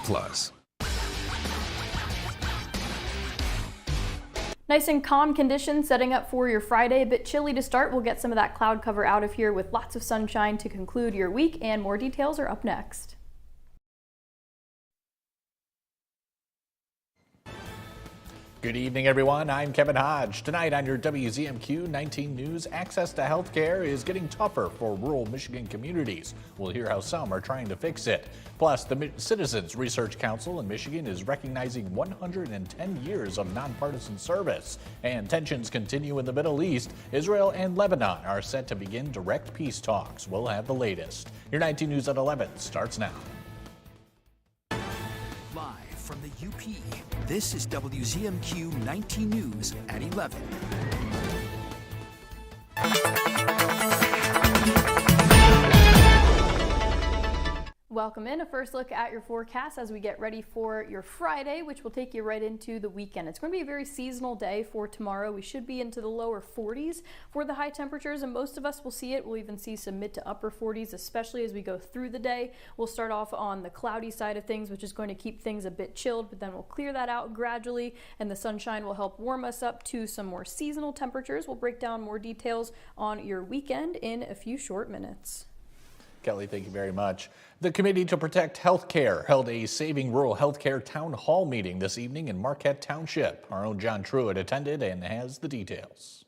Plus. Nice and calm conditions setting up for your Friday. A bit chilly to start. We'll get some of that cloud cover out of here with lots of sunshine to conclude your week, and more details are up next. Good evening, everyone. I'm Kevin Hodge. Tonight on your WZMQ 19 News, access to health care is getting tougher for rural Michigan communities. We'll hear how some are trying to fix it. Plus, the Citizens Research Council in Michigan is recognizing 110 years of nonpartisan service. And tensions continue in the Middle East. Israel and Lebanon are set to begin direct peace talks. We'll have the latest. Your 19 News at 11 starts now. Live from the UP, this is WZMQ 19 News at 11. Welcome in. A first look at your forecast as we get ready for your Friday, which will take you right into the weekend. It's going to be a very seasonal day for tomorrow. We should be into the lower 40s for the high temperatures, and most of us will see it. We'll even see some mid to upper 40s, especially as we go through the day. We'll start off on the cloudy side of things, which is going to keep things a bit chilled, but then we'll clear that out gradually, and the sunshine will help warm us up to some more seasonal temperatures. We'll break down more details on your weekend in a few short minutes. Kelly, thank you very much. The Committee to Protect Healthcare held a Saving Rural Healthcare Town Hall meeting this evening in Marquette Township. Our own John Truitt attended and has the details.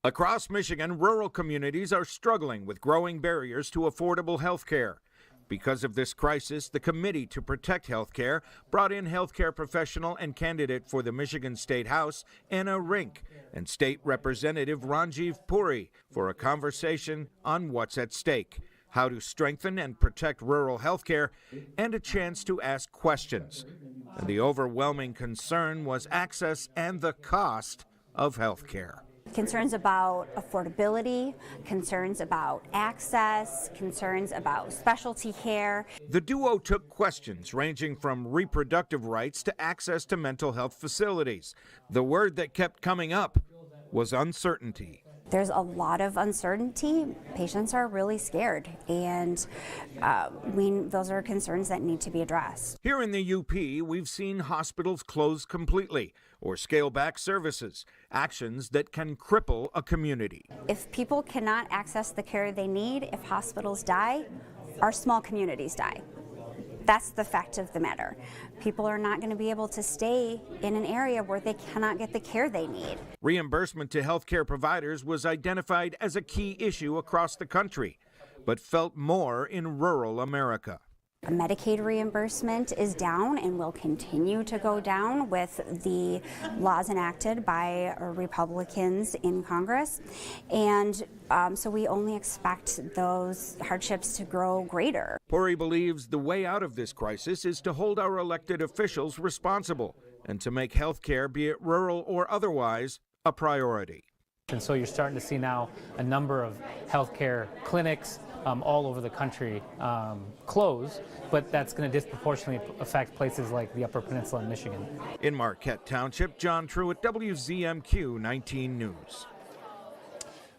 Across Michigan, rural communities are struggling with growing barriers to affordable health care. Because of this crisis, the Committee to Protect Healthcare brought in healthcare professional and candidate for the Michigan State House, Anna Rink, and State Representative Ranjiv Puri for a conversation on what's at stake, how to strengthen and protect rural healthcare, and a chance to ask questions. And the overwhelming concern was access and the cost of healthcare. Concerns about affordability, concerns about access, concerns about specialty care. The duo took questions ranging from reproductive rights to access to mental health facilities. The word that kept coming up was uncertainty. There's a lot of uncertainty. Patients are really scared, and those are concerns that need to be addressed. Here in the UP, we've seen hospitals close completely or scale back services, actions that can cripple a community. If people cannot access the care they need, if hospitals die, our small communities die. That's the fact of the matter. People are not going to be able to stay in an area where they cannot get the care they need. Reimbursement to healthcare providers was identified as a key issue across the country, but felt more in rural America. Medicaid reimbursement is down and will continue to go down with the laws enacted by Republicans in Congress. And so we only expect those hardships to grow greater. Puri believes the way out of this crisis is to hold our elected officials responsible and to make health care, be it rural or otherwise, a priority. And so you're starting to see now a number of healthcare clinics all over the country close, but that's going to disproportionately affect places like the Upper Peninsula in Michigan. In Marquette Township, John Truitt, WZMQ 19 News.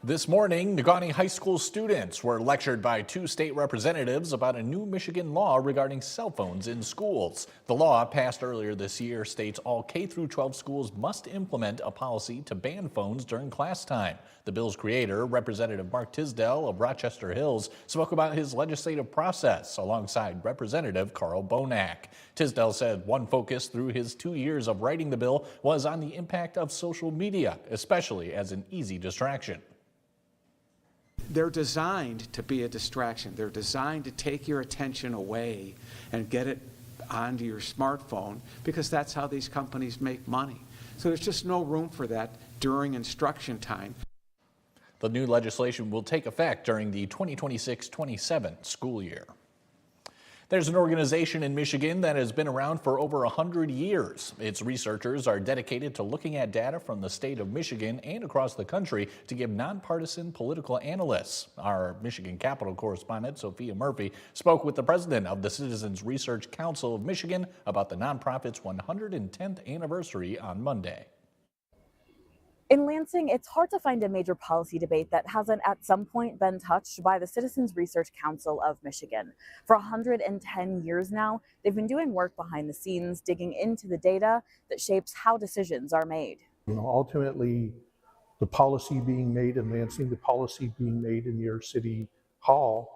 This morning, Negaunee High School students were lectured by two state representatives about a new Michigan law regarding cell phones in schools. The law, passed earlier this year, states all K-12 schools must implement a policy to ban phones during class time. The bill's creator, Representative Mark Tisdale of Rochester Hills, spoke about his legislative process alongside Representative Carl Bonack. Tisdale said one focus through his 2 years of writing the bill was on the impact of social media, especially as an easy distraction. They're designed to be a distraction. They're designed to take your attention away and get it onto your smartphone, because that's how these companies make money. So there's just no room for that during instruction time. The new legislation will take effect during the 2026-27 school year. There's an organization in Michigan that has been around for over 100 years. Its researchers are dedicated to looking at data from the state of Michigan and across the country to give nonpartisan political analysts. Our Michigan Capitol correspondent, Sophia Murphy, spoke with the president of the Citizens Research Council of Michigan about the nonprofit's 110th anniversary on Monday. In Lansing, it's hard to find a major policy debate that hasn't at some point been touched by the Citizens Research Council of Michigan. For 110 years now, they've been doing work behind the scenes, digging into the data that shapes how decisions are made. Ultimately, the policy being made in Lansing, the policy being made in your city hall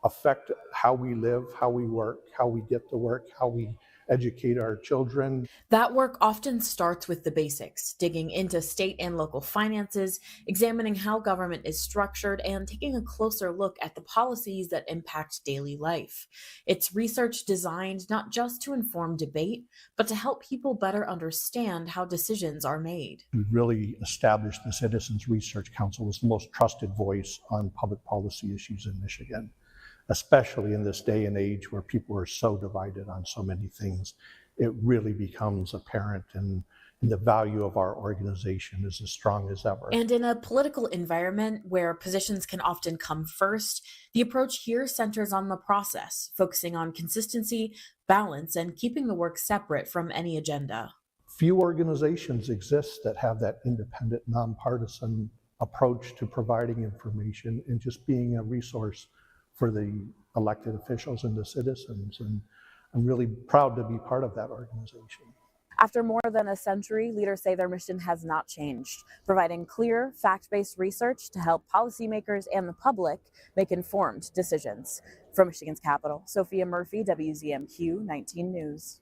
affect how we live, how we work, how we get to work, how we educate our children. That work often starts with the basics, digging into state and local finances, examining how government is structured, and taking a closer look at the policies that impact daily life. It's research designed not just to inform debate, but to help people better understand how decisions are made. We really established the Citizens Research Council as the most trusted voice on public policy issues in Michigan, especially in this day and age where people are so divided on so many things. It really becomes apparent, and the value of our organization is as strong as ever. And in a political environment where positions can often come first, the approach here centers on the process, focusing on consistency, balance, and keeping the work separate from any agenda. Few organizations exist that have that independent, nonpartisan approach to providing information and just being a resource for the elected officials and the citizens, and I'm really proud to be part of that organization. After more than a century, leaders say their mission has not changed, providing clear, fact-based research to help policymakers and the public make informed decisions. From Michigan's capital, Sophia Murphy, WZMQ 19 News.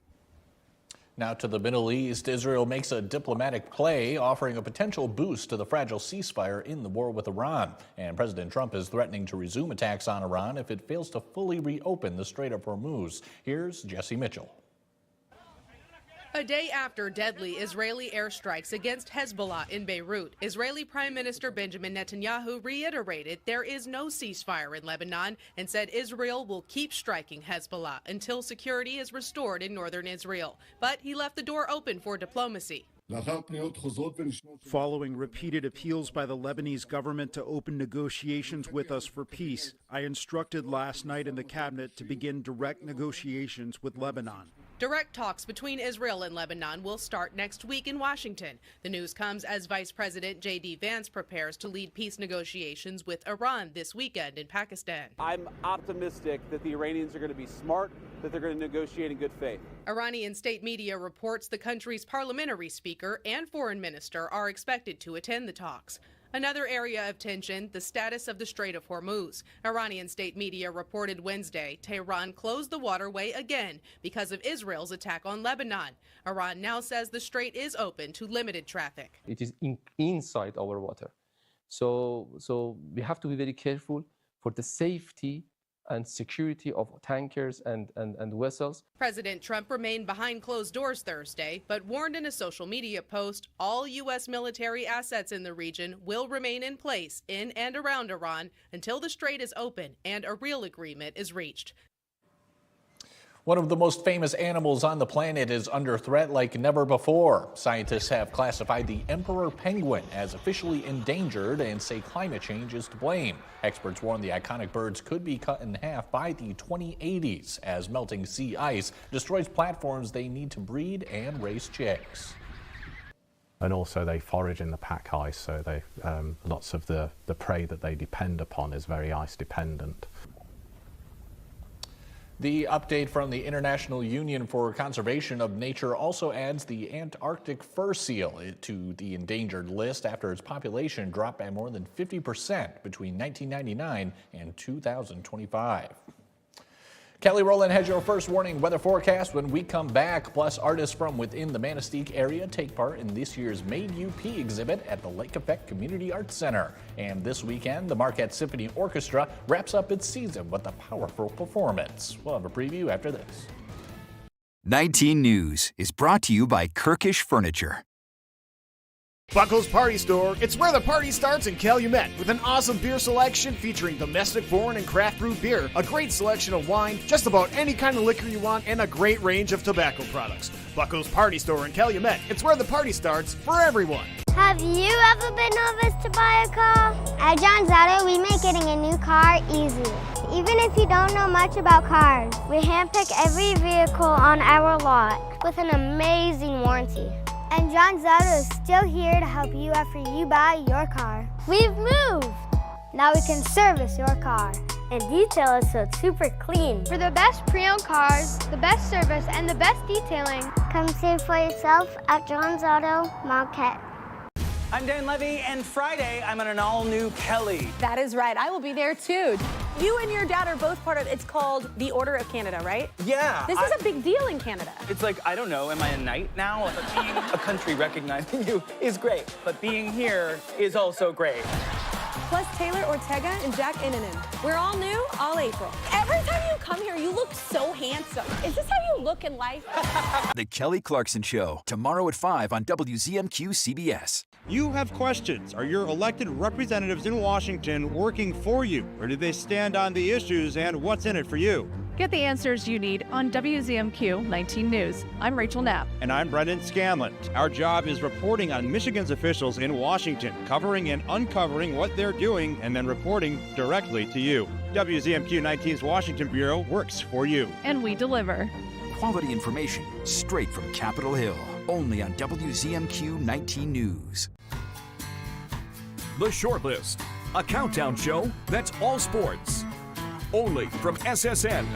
Now to the Middle East, Israel makes a diplomatic play, offering a potential boost to the fragile ceasefire in the war with Iran. And President Trump is threatening to resume attacks on Iran if it fails to fully reopen the Strait of Hormuz. Here's Jesse Mitchell. A day after deadly Israeli airstrikes against Hezbollah in Beirut, Israeli Prime Minister Benjamin Netanyahu reiterated there is no ceasefire in Lebanon and said Israel will keep striking Hezbollah until security is restored in northern Israel. But he left the door open for diplomacy. Following repeated appeals by the Lebanese government to open negotiations with us for peace, I instructed last night in the cabinet to begin direct negotiations with Lebanon. Direct talks between Israel and Lebanon will start next week in Washington. The news comes as Vice President J.D. Vance prepares to lead peace negotiations with Iran this weekend in Pakistan. I'm optimistic that the Iranians are going to be smart, that they're going to negotiate in good faith. Iranian state media reports the country's parliamentary speaker and foreign minister are expected to attend the talks. Another area of tension, the status of the Strait of Hormuz. Iranian state media reported Wednesday Tehran closed the waterway again because of Israel's attack on Lebanon. Iran now says the strait is open to limited traffic. It is inside our water. So we have to be very careful for the safety and security of tankers and vessels. President Trump remained behind closed doors Thursday, but warned in a social media post all U.S. military assets in the region will remain in place in and around Iran until the strait is open and a real agreement is reached. One of the most famous animals on the planet is under threat like never before. Scientists have classified the emperor penguin as officially endangered and say climate change is to blame. Experts warn the iconic birds could be cut in half by the 2080s as melting sea ice destroys platforms they need to breed and raise chicks. And also they forage in the pack ice, so they lots of the prey that they depend upon is very ice dependent. The update from the International Union for Conservation of Nature also adds the Antarctic fur seal to the endangered list after its population dropped by more than 50% between 1999 and 2025. Kelly Rowland has your first warning weather forecast when we come back. Plus, artists from within the Manistee area take part in this year's Made UP exhibit at the Lake Effect Community Arts Center. And this weekend, the Marquette Symphony Orchestra wraps up its season with a powerful performance. We'll have a preview after this. 19 News is brought to you by Kirkish Furniture. Buckles Party Store, it's where the party starts in Calumet with an awesome beer selection featuring domestic, foreign, and craft brew beer, a great selection of wine, just about any kind of liquor you want, and a great range of tobacco products. Buckles Party Store in Calumet, it's where the party starts for everyone. Have you ever been nervous to buy a car? At John Zotto, we make getting a new car easy. Even if you don't know much about cars, we handpick every vehicle on our lot with an amazing warranty. And John Zotto is still here to help you after you buy your car. We've moved! Now we can service your car and detail it so it's super clean. For the best pre-owned cars, the best service, and the best detailing, come see it for yourself at John's Auto Marquette. I'm Dan Levy, and Friday I'm on an all-new Kelly. That is right. I will be there too. You and your dad are both part of, it's called the Order of Canada, right? Yeah. This is a big deal in Canada. It's like, I don't know, am I a knight now? But being a country recognizing you is great, but being here is also great. Plus Taylor Ortega and Jack Innanen. We're all new, all April. Every time you come here, you look so handsome. Is this how you look in life? The Kelly Clarkson Show, tomorrow at 5 on WZMQ CBS. You have questions. Are your elected representatives in Washington working for you? Or do they stand on the issues and what's in it for you? Get the answers you need on WZMQ 19 News. I'm Rachel Knapp. And I'm Brendan Scanlon. Our job is reporting on Michigan's officials in Washington, covering and uncovering what they're doing, and then reporting directly to you. WZMQ 19's Washington Bureau works for you. And we deliver. Quality information straight from Capitol Hill. Only on WZMQ 19 News. The Shortlist, a countdown show that's all sports. Only from SSN,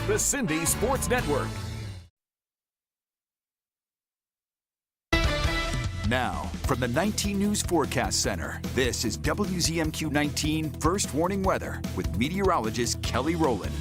the Cindy Sports Network. Now, from the 19 News Forecast Center, this is WZMQ 19 First Warning Weather with meteorologist Kelly Rowland.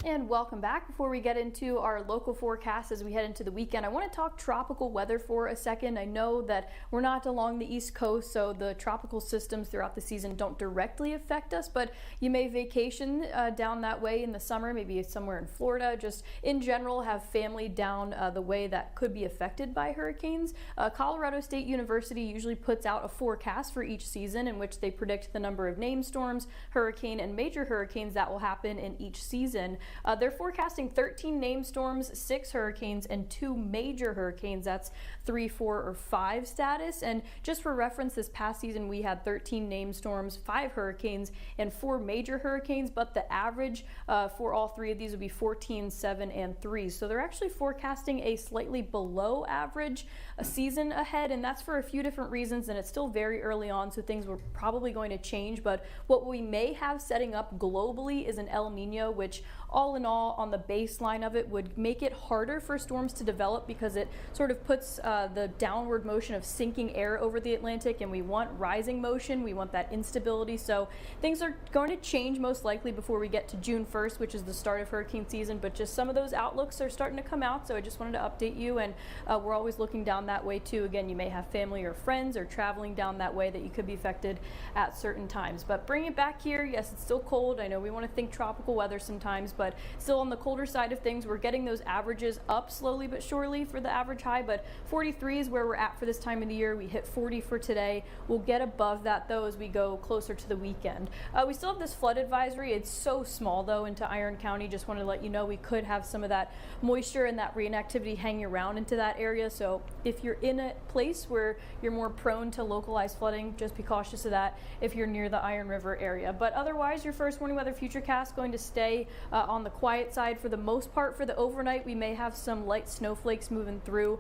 And welcome back. Before we get into our local forecast as we head into the weekend, I want to talk tropical weather for a second. I know that we're not along the East Coast, so the tropical systems throughout the season don't directly affect us, but you may vacation down that way in the summer, maybe somewhere in Florida, just in general have family down the way that could be affected by hurricanes. Colorado State University usually puts out a forecast for each season in which they predict the number of named storms, hurricane, and major hurricanes that will happen in each season. They're forecasting 13 named storms, 6 hurricanes, and 2 major hurricanes. That's 3, 4, or 5 status. And just for reference, this past season we had 13 named storms, 5 hurricanes, and 4 major hurricanes, but the average for all 3 of these would be 14, 7, and 3. So they're actually forecasting a slightly below average season ahead, and that's for a few different reasons, and it's still very early on, so things were probably going to change. But what we may have setting up globally is an El Nino, which all in all, on the baseline of it, would make it harder for storms to develop because it sort of puts the downward motion of sinking air over the Atlantic, and we want rising motion, we want that instability. So things are going to change most likely before we get to June 1st, which is the start of hurricane season, but just some of those outlooks are starting to come out, so I just wanted to update you, and we're always looking down that way too. Again, you may have family or friends or traveling down that way that you could be affected at certain times. But bring it back here, yes, it's still cold. I know we want to think tropical weather sometimes, but still on the colder side of things, we're getting those averages up slowly but surely for the average high, but 43 is where we're at for this time of the year. We hit 40 for today. We'll get above that though as we go closer to the weekend. We still have this flood advisory. It's so small though into Iron County. Just wanted to let you know we could have some of that moisture and that rain activity hanging around into that area. So if you're in a place where you're more prone to localized flooding, just be cautious of that if you're near the Iron River area. But otherwise, your first warning weather futurecast going to stay on the quiet side for the most part. For the overnight, we may have some light snowflakes moving through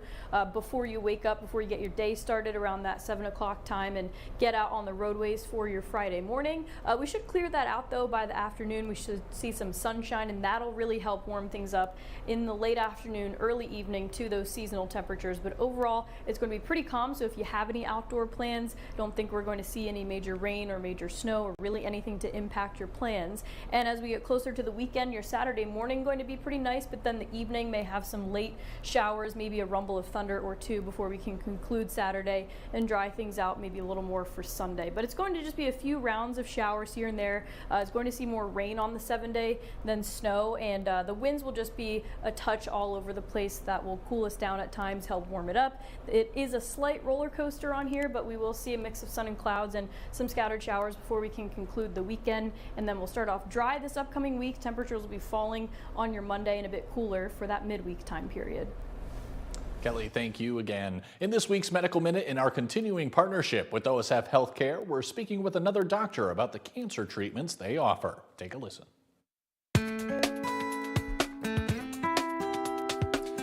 before you wake up, before you get your day started around that 7 o'clock time and get out on the roadways for your Friday morning. We should clear that out though by the afternoon. We should see some sunshine, and that'll really help warm things up in the late afternoon, early evening to those seasonal temperatures. But overall, it's going to be pretty calm, so if you have any outdoor plans, don't think we're going to see any major rain or major snow or really anything to impact your plans. And as we get closer to the weekend, your Saturday morning going to be pretty nice, but then the evening may have some late showers, maybe a rumble of thunder or two before we can conclude Saturday and dry things out maybe a little more for Sunday. But it's going to just be a few rounds of showers here and there. It's going to see more rain on the 7-day than snow, and the winds will just be a touch all over the place. That will cool us down at times, help warm it up. It is a slight roller coaster on here, but we will see a mix of sun and clouds and some scattered showers before we can conclude the weekend, and then we'll start off dry this upcoming week. Temperatures will be falling on your Monday and a bit cooler for that midweek time period. Kelly, thank you again. In this week's Medical Minute, in our continuing partnership with OSF Healthcare, we're speaking with another doctor about the cancer treatments they offer. Take a listen.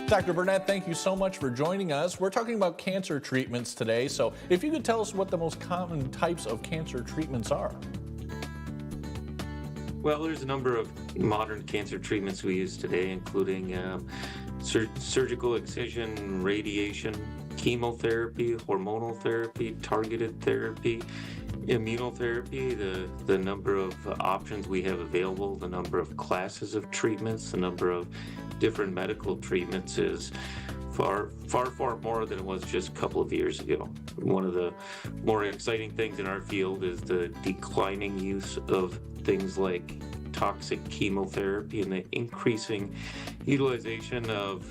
Dr. Burnett, thank you so much for joining us. We're talking about cancer treatments today, so if you could tell us what the most common types of cancer treatments are. Well, there's a number of modern cancer treatments we use today, including surgical excision, radiation, chemotherapy, hormonal therapy, targeted therapy, immunotherapy. The number of options we have available, the number of classes of treatments, the number of different medical treatments is far more than it was just a couple of years ago. One of the more exciting things in our field is the declining use of things like toxic chemotherapy and the increasing utilization of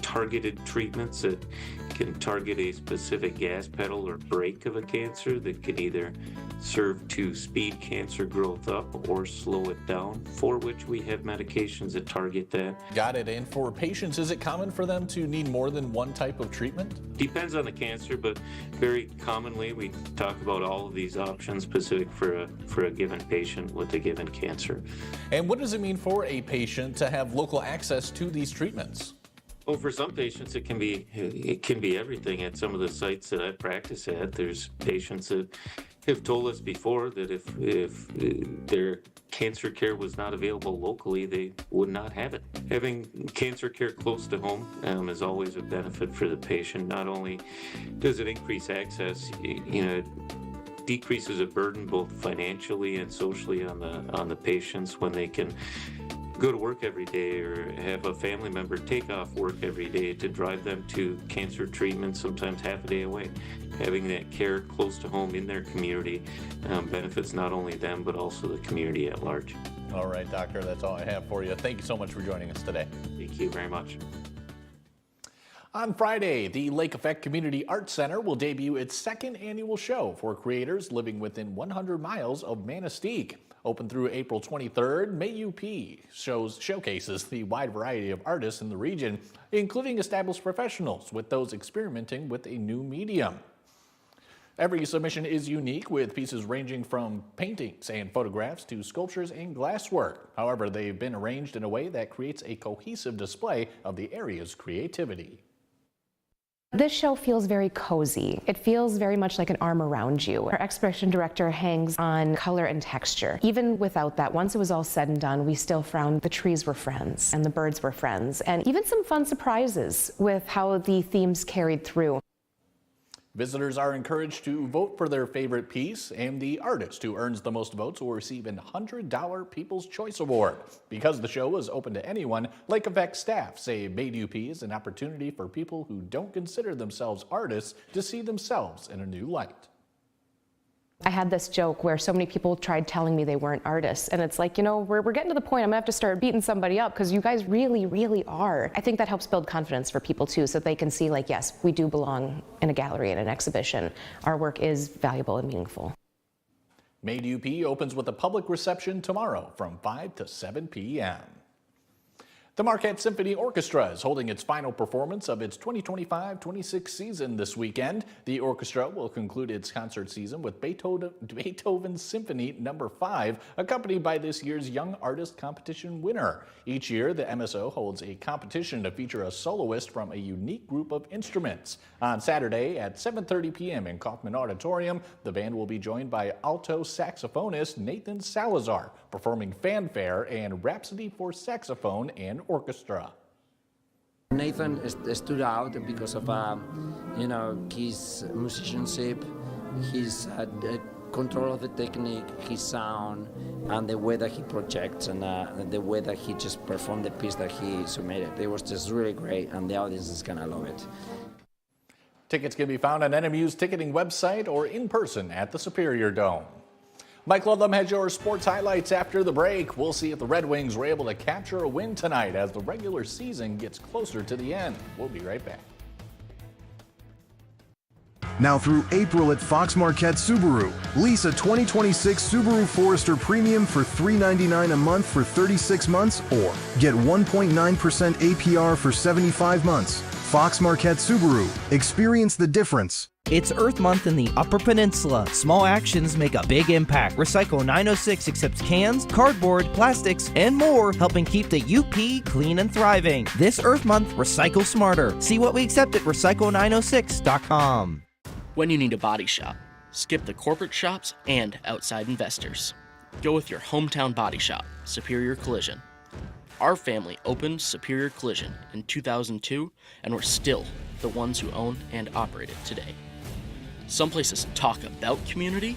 targeted treatments that can target a specific gas pedal or brake of a cancer that can either serve to speed cancer growth up or slow it down, for which we have medications that target that. Got it. And for patients, is it common for them to need more than one type of treatment? Depends on the cancer, but very commonly we talk about all of these options specific for a given patient with a given cancer. And what does it mean for a patient to have local access to these treatments? Well, for some patients, it can be everything. At some of the sites that I practice at, there's patients that have told us before that if their cancer care was not available locally, they would not have it. Having cancer care close to home is always a benefit for the patient. Not only does it increase access, it decreases a burden both financially and socially on the patients when they can go to work every day or have a family member take off work every day to drive them to cancer treatment, sometimes half a day away. Having that care close to home in their community benefits not only them but also the community at large. All right, Doctor, that's all I have for you. Thank you so much for joining us today. Thank you very much. On Friday, the Lake Effect Community Arts Center will debut its second annual show for creators living within 100 miles of Manistee. Open through April 23rd, May UP showcases the wide variety of artists in the region, including established professionals with those experimenting with a new medium. Every submission is unique, with pieces ranging from paintings and photographs to sculptures and glasswork. However, they've been arranged in a way that creates a cohesive display of the area's creativity. This show feels very cozy. It feels very much like an arm around you. Our exhibition director hangs on color and texture. Even without that, once it was all said and done, we still found the trees were friends and the birds were friends, and even some fun surprises with how the themes carried through. Visitors are encouraged to vote for their favorite piece, and the artist who earns the most votes will receive a $100 People's Choice Award. Because the show is open to anyone, Lake Effect staff say Made UP is an opportunity for people who don't consider themselves artists to see themselves in a new light. I had this joke where so many people tried telling me they weren't artists, and it's like, we're getting to the point I'm gonna have to start beating somebody up because you guys really, really are. I think that helps build confidence for people too, so they can see, like, yes, we do belong in a gallery and an exhibition. Our work is valuable and meaningful. Made UP opens with a public reception tomorrow from 5 to 7 p.m. The Marquette Symphony Orchestra is holding its final performance of its 2025-26 season this weekend. The orchestra will conclude its concert season with Beethoven Symphony No. 5, accompanied by this year's Young Artist Competition winner. Each year, the MSO holds a competition to feature a soloist from a unique group of instruments. On Saturday at 7:30 p.m. in Kaufman Auditorium, the band will be joined by alto saxophonist Nathan Salazar, performing Fanfare and Rhapsody for Saxophone and Orchestra. Nathan stood out because of his musicianship, his control of the technique, his sound, and the way that he projects and the way that he just performed the piece that he submitted. It was just really great, and the audience is gonna love it. Tickets can be found on NMU's ticketing website or in person at the Superior Dome. Mike Ludlam has your sports highlights after the break. We'll see if the Red Wings were able to capture a win tonight as the regular season gets closer to the end. We'll be right back. Now through April at Fox Marquette Subaru, lease a 2026 Subaru Forester Premium for $399 a month for 36 months or get 1.9% APR for 75 months. Fox Marquette Subaru. Experience the difference. It's Earth Month in the Upper Peninsula. Small actions make a big impact. Recycle 906 accepts cans, cardboard, plastics, and more, helping keep the UP clean and thriving. This Earth Month, recycle smarter. See what we accept at recycle906.com. When you need a body shop, skip the corporate shops and outside investors. Go with your hometown body shop, Superior Collision. Our family opened Superior Collision in 2002, and we're still the ones who own and operate it today. Some places talk about community.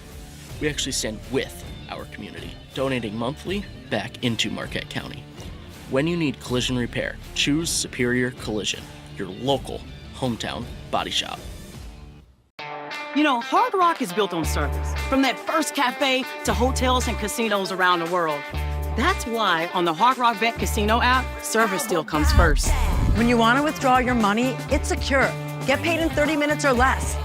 We actually stand with our community, donating monthly back into Marquette County. When you need collision repair, choose Superior Collision, your local hometown body shop. You know, Hard Rock is built on service, from that first cafe to hotels and casinos around the world. That's why on the Hard Rock Bet Casino app, service still comes first. When you want to withdraw your money, it's secure. Get paid in 30 minutes or less.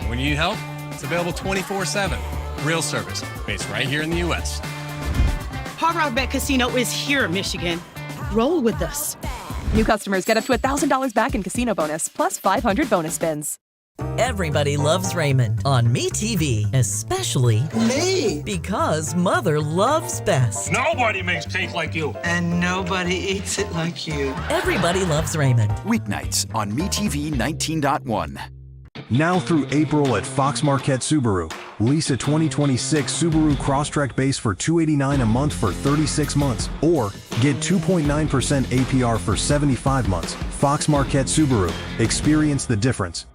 When you need help, it's available 24/7. Real service, based right here in the U.S. Hard Rock Bet Casino is here in Michigan. Roll with us. New customers get up to $1,000 back in casino bonus, plus 500 bonus spins. Everybody loves Raymond on MeTV, especially me, because Mother loves best. Nobody makes cake like you. And nobody eats it like you. Everybody loves Raymond. Weeknights on MeTV 19.1. Now through April at Fox Marquette Subaru. Lease a 2026 Subaru Crosstrek base for $289 a month for 36 months. Or get 2.9% APR for 75 months. Fox Marquette Subaru. Experience the difference.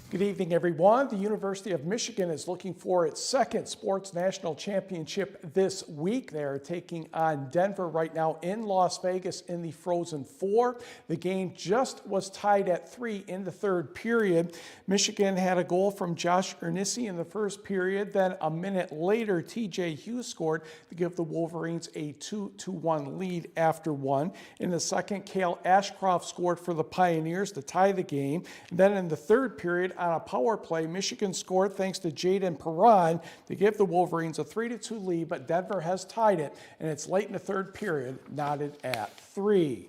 Good evening, everyone. The University of Michigan is looking for its second sports national championship this week. They are taking on Denver right now in Las Vegas in the Frozen Four. The game just was tied at 3 in the third period. Michigan had a goal from Josh Ernisi in the first period. Then a minute later, TJ Hughes scored to give the Wolverines a 2-1 lead after one. In the second, Cale Ashcroft scored for the Pioneers to tie the game. And then in the third period, on a power play, Michigan scored thanks to Jaden Perron to give the Wolverines a 3-2 lead, but Denver has tied it, and it's late in the third period, knotted at 3.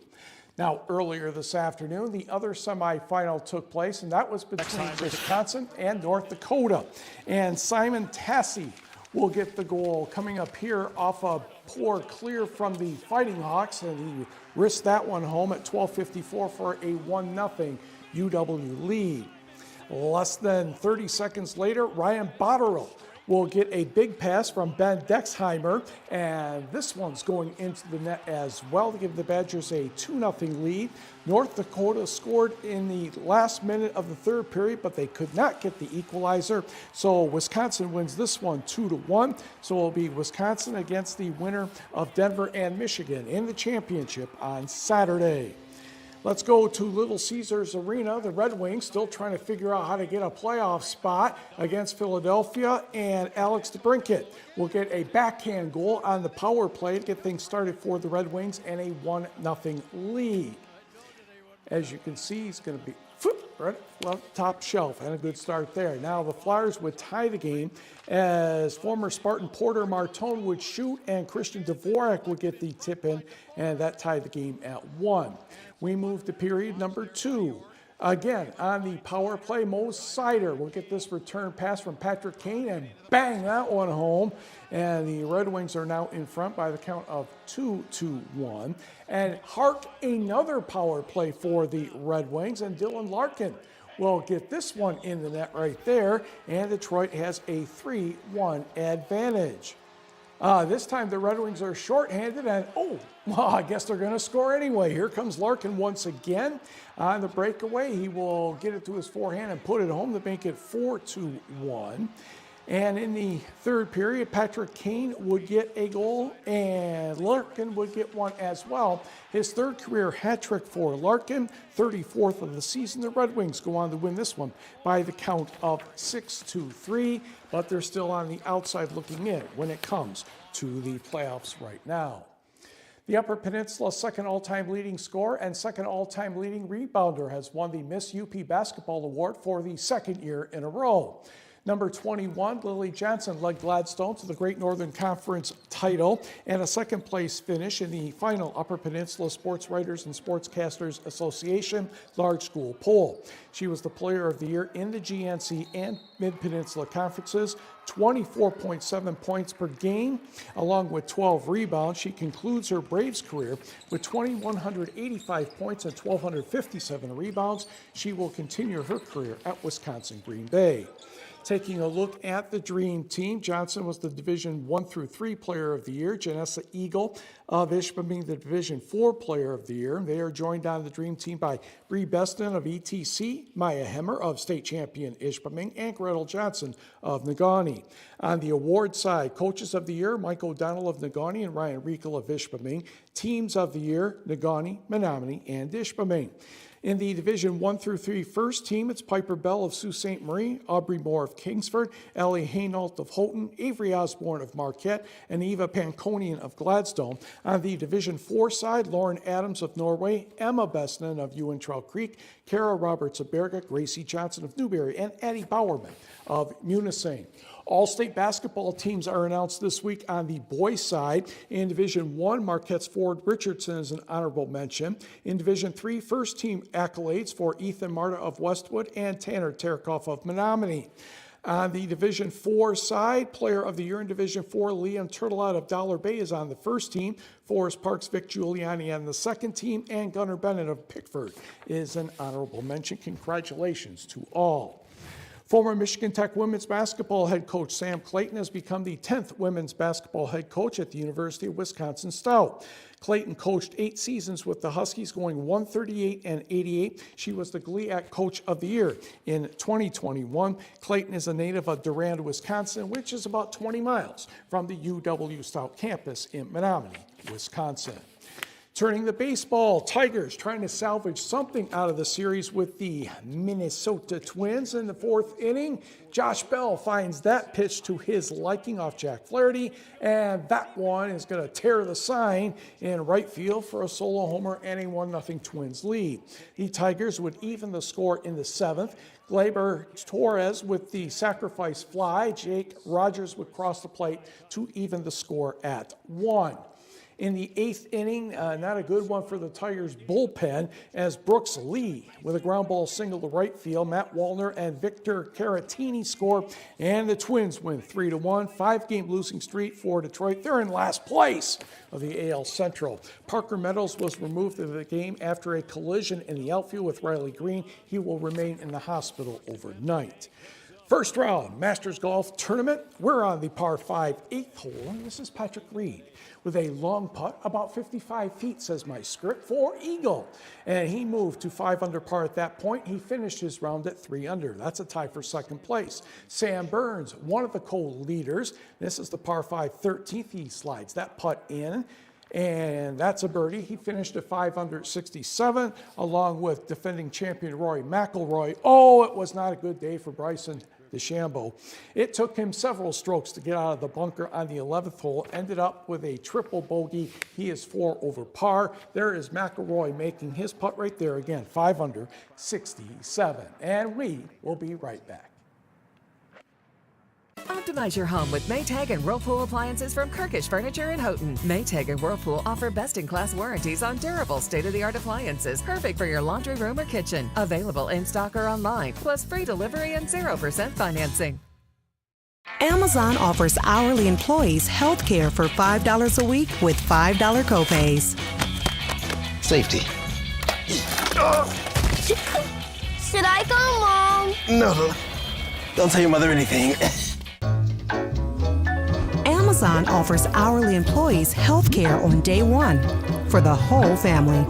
Now, earlier this afternoon, the other semifinal took place, and that was between Wisconsin and North Dakota. And Simon Tassi will get the goal coming up here off a poor clear from the Fighting Hawks, and he risked that one home at 12:54 for a 1-0 UW lead. Less than 30 seconds later, Ryan Botterill will get a big pass from Ben Dexheimer, and this one's going into the net as well to give the Badgers a 2-0 lead. North Dakota scored in the last minute of the third period, but they could not get the equalizer, so Wisconsin wins this one 2-1. So it'll be Wisconsin against the winner of Denver and Michigan in the championship on Saturday. Let's go to Little Caesars Arena. The Red Wings still trying to figure out how to get a playoff spot against Philadelphia, and Alex DeBrincat will get a backhand goal on the power play to get things started for the Red Wings and a 1-0 lead. As you can see, he's going to be right left top shelf, and a good start there. Now the Flyers would tie the game as former Spartan Porter Martone would shoot, and Christian Dvorak would get the tip in, and that tied the game at 1. We move to period number 2. Again, on the power play, Mo Sider will get this return pass from Patrick Kane and bang that one home. And the Red Wings are now in front by the count of 2-1. And hark, another power play for the Red Wings, and Dylan Larkin will get this one in the net right there. And Detroit has a 3-1 advantage. This time the Red Wings are shorthanded, and I guess they're going to score anyway. Here comes Larkin once again on the breakaway. He will get it to his forehand and put it home to make it 4-1. And in the third period, Patrick Kane would get a goal, and Larkin would get one as well. His third career hat trick for Larkin, 34th of the season. The Red Wings go on to win this one by the count of 6-3, but they're still on the outside looking in when it comes to the playoffs right now. The Upper Peninsula second all-time leading scorer and second all-time leading rebounder has won the Miss UP Basketball Award for the second year in a row. Number 21, Lily Johnson led Gladstone to the Great Northern Conference title and a second place finish in the final Upper Peninsula Sports Writers and Sportscasters Association Large School Poll. She was the Player of the Year in the GNC and Mid-Peninsula Conferences, 24.7 points per game, along with 12 rebounds. She concludes her Braves career with 2,185 points and 1,257 rebounds. She will continue her career at Wisconsin Green Bay. Taking a look at the Dream Team, Johnson was the Division 1 through 3 Player of the Year. Janessa Eagle of Ishpeming, the Division 4 Player of the Year. They are joined on the Dream Team by Bree Beston of ETC, Maya Hemmer of State Champion Ishpeming, and Gretel Johnson of Negaunee. On the award side, Coaches of the Year, Mike O'Donnell of Negaunee and Ryan Reekle of Ishpeming. Teams of the Year, Negaunee, Menominee, and Ishpeming. In the Division 1 through 3 first team, it's Piper Bell of Sault Ste. Marie, Aubrey Moore of Kingsford, Ellie Hainault of Houghton, Avery Osborne of Marquette, and Eva Panconian of Gladstone. On the Division 4 side, Lauren Adams of Norway, Emma Besnan of Ewan-Trail Creek, Kara Roberts of Berga, Gracie Johnson of Newberry, and Addie Bowerman of Munising. All-state basketball teams are announced this week on the boys' side. In Division 1, Marquette's Ford Richardson is an honorable mention. In Division 3, first team accolades for Ethan Marta of Westwood and Tanner Terkoff of Menominee. On the Division 4 side, Player of the Year in Division 4, Liam Turtelot of Dollar Bay is on the first team. Forest Park's Vic Giuliani on the second team, and Gunnar Bennett of Pickford is an honorable mention. Congratulations to all. Former Michigan Tech women's basketball head coach Sam Clayton has become the 10th women's basketball head coach at the University of Wisconsin-Stout. Clayton coached 8 seasons with the Huskies, going 138 and 88. She was the GLIAC Coach of the Year in 2021. Clayton is a native of Durand, Wisconsin, which is about 20 miles from the UW-Stout campus in Menominee, Wisconsin. Turning to baseball, Tigers trying to salvage something out of the series with the Minnesota Twins in the 4th inning. Josh Bell finds that pitch to his liking off Jack Flaherty, and that one is going to tear the sign in right field for a solo homer and a 1-0 Twins lead. The Tigers would even the score in the 7th. Gleyber Torres with the sacrifice fly. Jake Rogers would cross the plate to even the score at 1. In the 8th inning, not a good one for the Tigers bullpen, as Brooks Lee with a ground ball single to right field. Matt Wallner and Victor Caratini score, and the Twins win 3-1. 5-game losing streak for Detroit. They're in last place of the AL Central. Parker Meadows was removed from the game after a collision in the outfield with Riley Green. He will remain in the hospital overnight. First round Masters Golf Tournament. We're on the par 5 8th hole. This is Patrick Reed with a long putt, about 55 feet, says my script, for eagle. And he moved to 5 under par at that point. He finished his round at 3 under. That's a tie for second place. Sam Burns, one of the co-leaders. This is the par 5 13th. He slides that putt in, and that's a birdie. He finished at 5 under 67, along with defending champion Rory McIlroy. Oh, it was not a good day for Bryson DeChambeau. It took him several strokes to get out of the bunker on the 11th hole, ended up with a triple bogey. He is 4 over par. There is McIlroy making his putt right there again, 5 under 67. And we will be right back. Optimize your home with Maytag and Whirlpool appliances from Kirkish Furniture in Houghton. Maytag and Whirlpool offer best-in-class warranties on durable, state-of-the-art appliances, perfect for your laundry room or kitchen. Available in stock or online, plus free delivery and 0% financing. Amazon offers hourly employees health care for $5 a week with $5 copays. Safety. Should I go, Mom? No, don't tell your mother anything. Amazon offers hourly employees health care on day 1 for the whole family.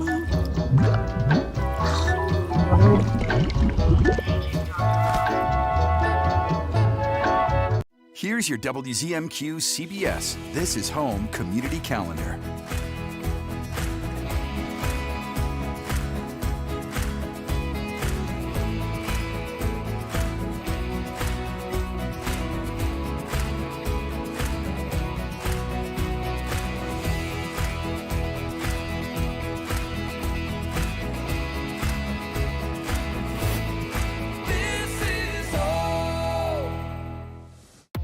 Here's your WZMQ CBS This is Home Community Calendar.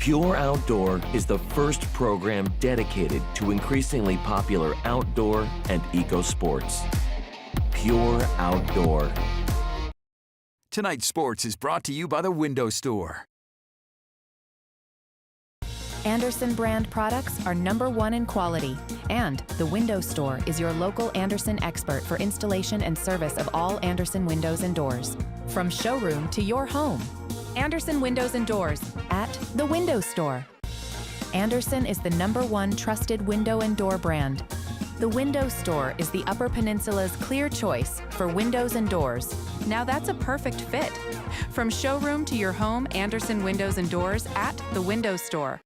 Pure Outdoor is the first program dedicated to increasingly popular outdoor and eco sports. Pure Outdoor. Tonight's sports is brought to you by the Window Store. Andersen brand products are #1 in quality, and the Window Store is your local Andersen expert for installation and service of all Andersen windows and doors. From showroom to your home, Andersen Windows and Doors at the Window Store. Andersen is the #1 trusted window and door brand. The Window Store is the Upper Peninsula's clear choice for windows and doors. Now that's a perfect fit. From showroom to your home, Andersen Windows and Doors at the Window Store.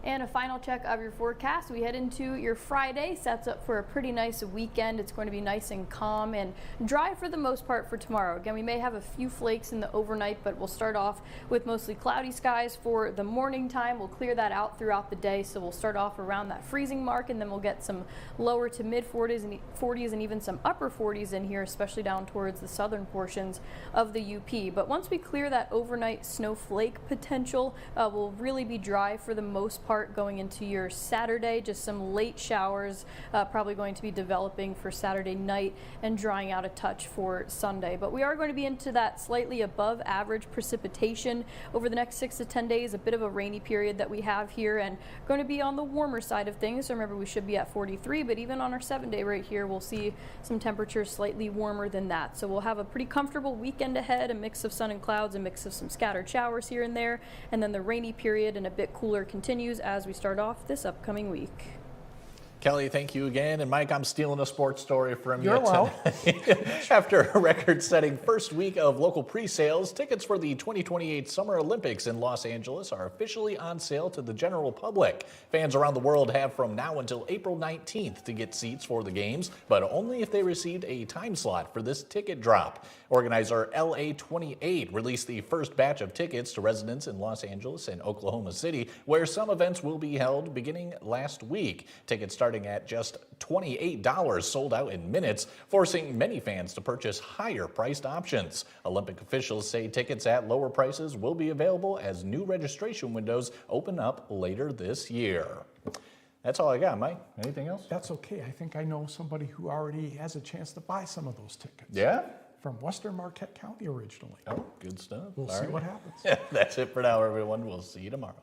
And a final check of your forecast. We head into your Friday, sets up for a pretty nice weekend. It's going to be nice and calm and dry for the most part for tomorrow. Again, we may have a few flakes in the overnight, but we'll start off with mostly cloudy skies for the morning time. We'll clear that out throughout the day, so we'll start off around that freezing mark, and then we'll get some lower to mid 40s and even some upper 40s in here, especially down towards the southern portions of the UP. But once we clear that overnight snowflake potential, we'll really be dry for the most part going into your Saturday. Just some late showers probably going to be developing for Saturday night and drying out a touch for Sunday. But we are going to be into that slightly above average precipitation over the next 6 to 10 days, a bit of a rainy period that we have here, and going to be on the warmer side of things. So remember, we should be at 43, but even on our 7-day right here, we'll see some temperatures slightly warmer than that. So we'll have a pretty comfortable weekend ahead, a mix of sun and clouds, a mix of some scattered showers here and there, and then the rainy period and a bit cooler continues as we start off this upcoming week. Kelly, thank you again. And Mike, I'm stealing a sports story from you. You're welcome. After a record-setting first week of local pre-sales, tickets for the 2028 Summer Olympics in Los Angeles are officially on sale to the general public. Fans around the world have from now until April 19th to get seats for the games, but only if they received a time slot for this ticket drop. Organizer LA28 released the first batch of tickets to residents in Los Angeles and Oklahoma City, where some events will be held beginning last week. Tickets starting at just $28 sold out in minutes, forcing many fans to purchase higher priced options. Olympic officials say tickets at lower prices will be available as new registration windows open up later this year. That's all I got, Mike. Anything else? That's okay. I think I know somebody who already has a chance to buy some of those tickets. Yeah? From Western Marquette County originally. Oh, good stuff. We'll see what happens. That's it for now, everyone. We'll see you tomorrow.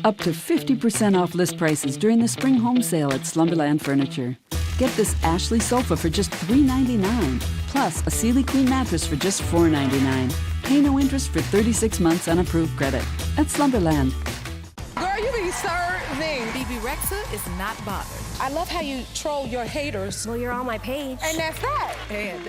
Up to 50% off list prices during the spring home sale at Slumberland Furniture. Get this Ashley sofa for just $3.99, plus a Sealy Queen mattress for just $4.99. Pay no interest for 36 months on approved credit at Slumberland. Girl, you be serving. BB Rexa is not bothered. I love how you troll your haters. Well, you're on my page. And that's that. And